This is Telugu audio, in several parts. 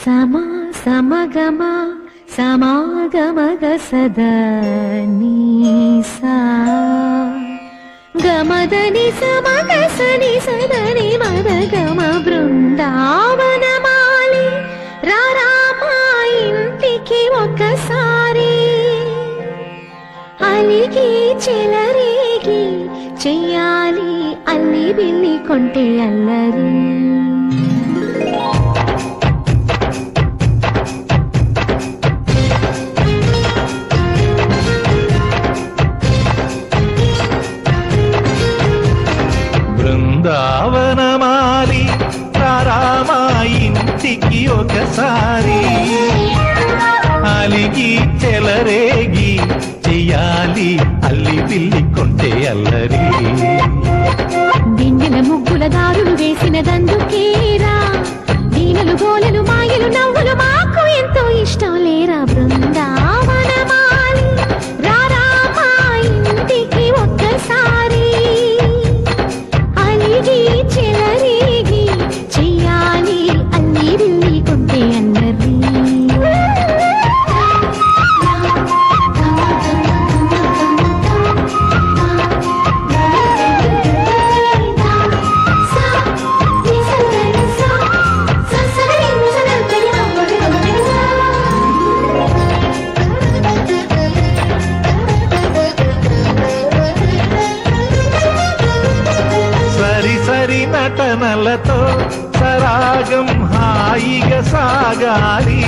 సమా సమగమ సమాగమగ సదా నీసా గమదని సమగ సని సదని మదగమ బృందావనమాలి రారామా ఇంటికి ఒకసారి అలిగి చెలరేగి చెయ్యాలి అల్లి బిల్లి కొంటే అల్లరి బృందావనమాలి రారామా ఇంటికి ఒకసారి అలిగి చెలరేగి చెయ్యాలి అల్లి పిల్లి కొంటే అల్లరి దిండిన ముగ్గుల దారులు వేసినదందుకేరా దీనలు గోలలు మాయలు నవ్వులు మాకు ఎంతో ఇష్టం లేరా బృందావనమాలి రారామా ఇంటికి ఒక్కసారి అలిగి చెలరేగి చెయ్యాలి అల్లి బిల్లి కొంటే అల్లరి నటనలతో సరాగం హాయిగా సాగాలి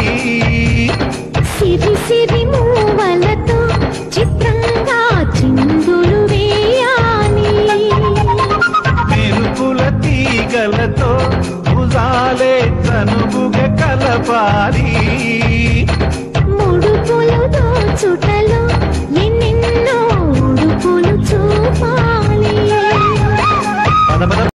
సిరి సిరి మూవలతో చిత్రంగా చిందులు వేయాలి మెరుపుల తీగలతో భుజాలే చనువుగా కలపాలి